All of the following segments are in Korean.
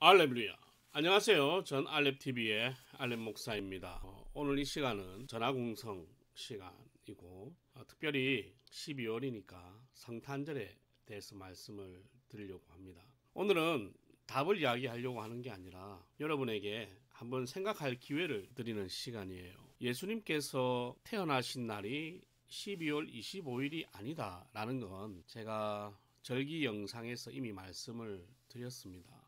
알렙루야. 안녕하세요. 전 알렙TV의 알렙 목사입니다. 오늘 이 시간은 전화공성 시간이고 특별히 12월이니까 성탄절에 대해서 말씀을 드리려고 합니다. 오늘은 답을 이야기하려고 하는 게 아니라 여러분에게 한번 생각할 기회를 드리는 시간이에요. 예수님께서 태어나신 날이 12월 25일이 아니다라는 건 제가 절기 영상에서 이미 말씀을 드렸습니다.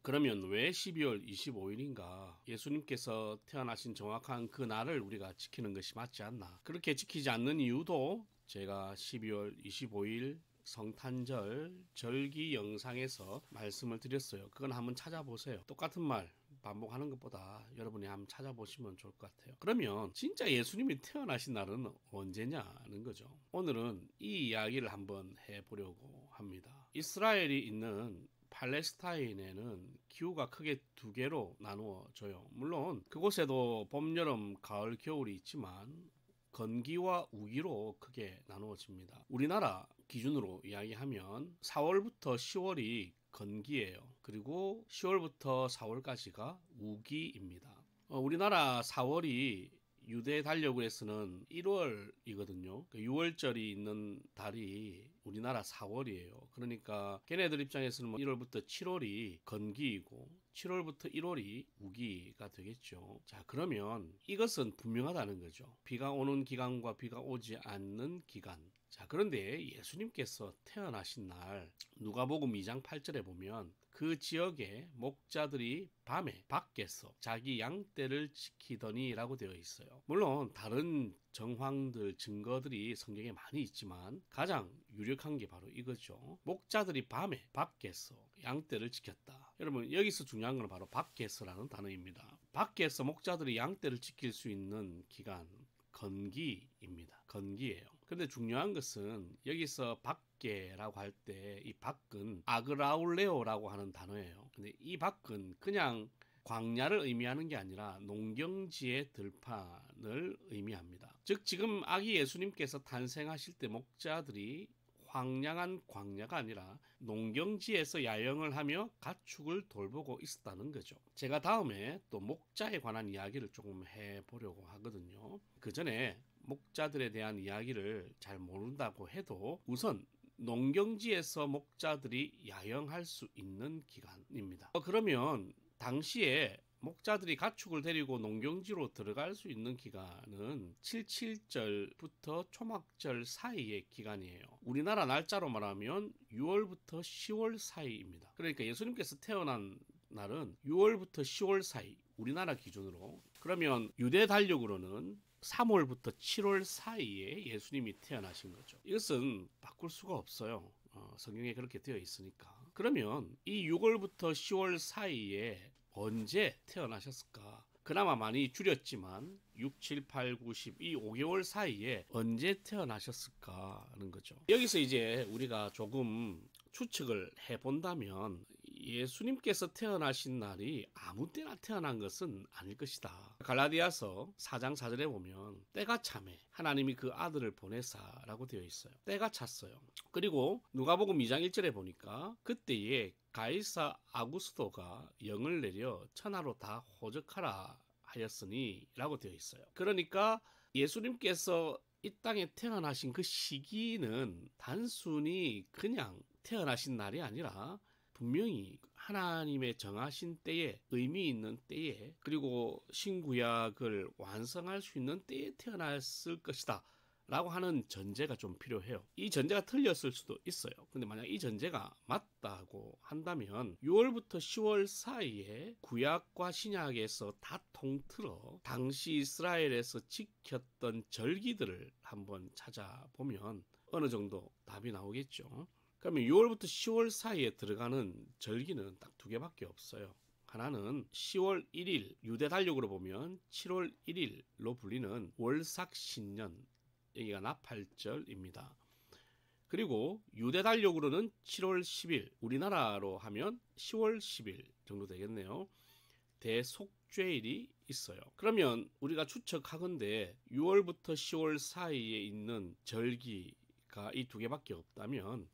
그러면 왜 12월 25일인가? 예수님께서 태어나신 정확한 그 날을 우리가 지키는 것이 맞지 않나? 그렇게 지키지 않는 이유도 제가 12월 25일 성탄절 절기 영상에서 말씀을 드렸어요. 그건 한번 찾아보세요. 똑같은 말 반복하는 것보다 여러분이 한번 찾아보시면 좋을 것 같아요. 그러면 진짜 예수님이 태어나신 날은 언제냐는 거죠. 오늘은 이 이야기를 한번 해보려고 합니다. 이스라엘이 있는 팔레스타인에는 기후가 크게 두 개로 나누어져요. 물론 그곳에도 봄, 여름, 가을, 겨울이 있지만 건기와 우기로 크게 나누어집니다. 우리나라 기준으로 이야기하면 4월부터 10월이 건기예요. 그리고 10월부터 4월까지가 우기입니다. 우리나라 4월이 유대 달력에서는 1월이거든요. 6월절이 있는 달이 우리나라 4월이에요. 그러니까 걔네들 입장에서는 1월부터 7월이 건기이고 7월부터 1월이 우기가 되겠죠. 자, 그러면 이것은 분명하다는 거죠. 비가 오는 기간과 비가 오지 않는 기간. 자, 그런데 예수님께서 태어나신 날 누가복음 2장 8절에 보면 그 지역의 목자들이 밤에 밖에서 자기 양떼를 지키더니 라고 되어 있어요. 물론 다른 정황들 증거들이 성경에 많이 있지만 가장 유력한 게 바로 이거죠. 목자들이 밤에 밖에서 양떼를 지켰다. 여러분, 여기서 중요한 건 바로 밖에서라는 단어입니다. 밖에서 목자들이 양떼를 지킬 수 있는 기간, 건기입니다. 건기예요. 근데 중요한 것은 여기서 밖에라고 할 때 이 밖은 아그라울레오라고 하는 단어예요. 근데 이 밖은 그냥 광야를 의미하는 게 아니라 농경지의 들판을 의미합니다. 즉 지금 아기 예수님께서 탄생하실 때 목자들이 황량한 광야가 아니라 농경지에서 야영을 하며 가축을 돌보고 있었다는 거죠. 제가 다음에 또 목자에 관한 이야기를 조금 해보려고 하거든요. 그 전에 목자들에 대한 이야기를 잘 모른다고 해도 우선 농경지에서 목자들이 야영할 수 있는 기간입니다. 그러면 당시에 목자들이 가축을 데리고 농경지로 들어갈 수 있는 기간은 77절부터 초막절 사이의 기간이에요. 우리나라 날짜로 말하면 6월부터 10월 사이입니다. 그러니까 예수님께서 태어난 날은 6월부터 10월 사이, 우리나라 기준으로. 그러면 유대 달력으로는 3월부터 7월 사이에 예수님이 태어나신 거죠. 이것은 바꿀 수가 없어요. 성경에 그렇게 되어 있으니까. 그러면 이 6월부터 10월 사이에 언제 태어나셨을까? 그나마 많이 줄였지만 6, 7, 8, 9, 10 이 5개월 사이에 언제 태어나셨을까 하는 거죠. 여기서 이제 우리가 조금 추측을 해본다면 예수님께서 태어나신 날이 아무 때나 태어난 것은 아닐 것이다. 갈라디아서 4장 4절에 보면 때가 참에 하나님이 그 아들을 보내사라고 되어 있어요. 때가 찼어요. 그리고 누가복음 2장 1절에 보니까 그때에 가이사 아구스토가 영을 내려 천하로 다 호적하라 하였으니 라고 되어 있어요. 그러니까 예수님께서 이 땅에 태어나신 그 시기는 단순히 그냥 태어나신 날이 아니라 분명히 하나님의 정하신 때에, 의미 있는 때에, 그리고 신구약을 완성할 수 있는 때에 태어났을 것이다 라고 하는 전제가 좀 필요해요. 이 전제가 틀렸을 수도 있어요. 근데 만약 이 전제가 맞다고 한다면 6월부터 10월 사이에 구약과 신약에서 다 통틀어 당시 이스라엘에서 지켰던 절기들을 한번 찾아보면 어느 정도 답이 나오겠죠. 그러면 6월부터 10월 사이에 들어가는 절기는 딱 두 개밖에 없어요. 하나는 10월 1일, 유대 달력으로 보면 7월 1일로 불리는 월삭신년, 여기가 나팔절입니다. 그리고 유대 달력으로는 7월 10일, 우리나라로 하면 10월 10일 정도 되겠네요. 대속죄일이 있어요. 그러면 우리가 추측하건대 6월부터 10월 사이에 있는 절기가 이 두 개밖에 없다면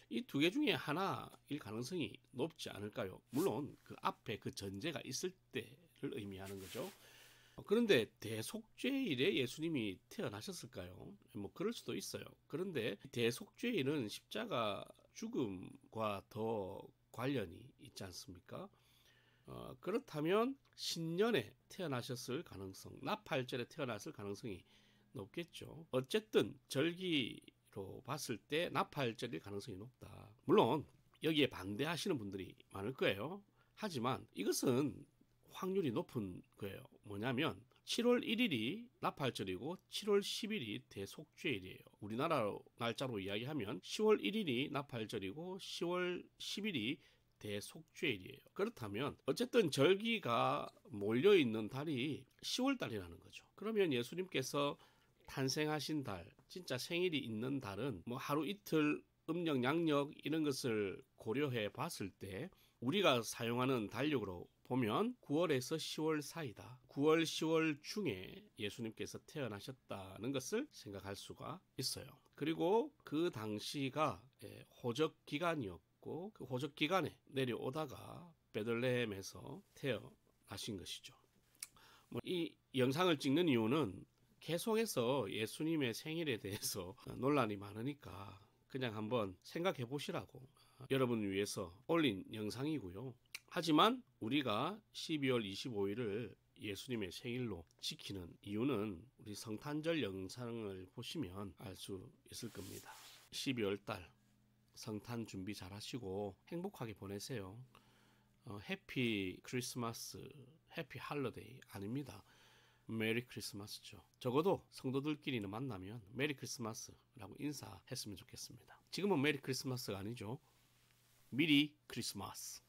이 두 개 중에 하나일 가능성이 높지 않을까요? 물론 그 앞에 그 전제가 있을 때를 의미하는 거죠. 그런데 대속죄일에 예수님이 태어나셨을까요? 뭐 그럴 수도 있어요. 그런데 대속죄일은 십자가 죽음과 더 관련이 있지 않습니까? 그렇다면 신년에 태어나셨을 가능성, 나팔절에 태어났을 가능성이 높겠죠. 어쨌든 절기로 봤을 때 나팔절일 가능성이 높다. 물론 여기에 반대하시는 분들이 많을 거예요. 하지만 이것은 확률이 높은 거예요. 뭐냐면 7월 1일이 나팔절이고 7월 10일이 대속죄일이에요. 우리나라 날짜로 이야기하면 10월 1일이 나팔절이고 10월 10일이 대속죄일이에요. 그렇다면 어쨌든 절기가 몰려있는 달이 10월 달이라는 거죠. 그러면 예수님께서 탄생하신 달, 진짜 생일이 있는 달은 뭐 하루 이틀 음력 양력 이런 것을 고려해 봤을 때 우리가 사용하는 달력으로 보면 9월에서 10월 사이다. 9월, 10월 중에 예수님께서 태어나셨다는 것을 생각할 수가 있어요. 그리고 그 당시가 호적 기간이었고 그 호적 기간에 내려오다가 베들레헴에서 태어나신 것이죠. 이 영상을 찍는 이유는 계속해서 예수님의 생일에 대해서 논란이 많으니까 그냥 한번 생각해 보시라고 여러분을 위해서 올린 영상이고요. 하지만 우리가 12월 25일을 예수님의 생일로 지키는 이유는 우리 성탄절 영상을 보시면 알 수 있을 겁니다. 12월 달 성탄 준비 잘 하시고 행복하게 보내세요. 해피 크리스마스, 해피 할러데이 아닙니다. 메리 크리스마스죠. 적어도 성도들끼리는 만나면 메리 크리스마스라고 인사했으면 좋겠습니다. 지금은 메리 크리스마스가 아니죠. 미리 크리스마스.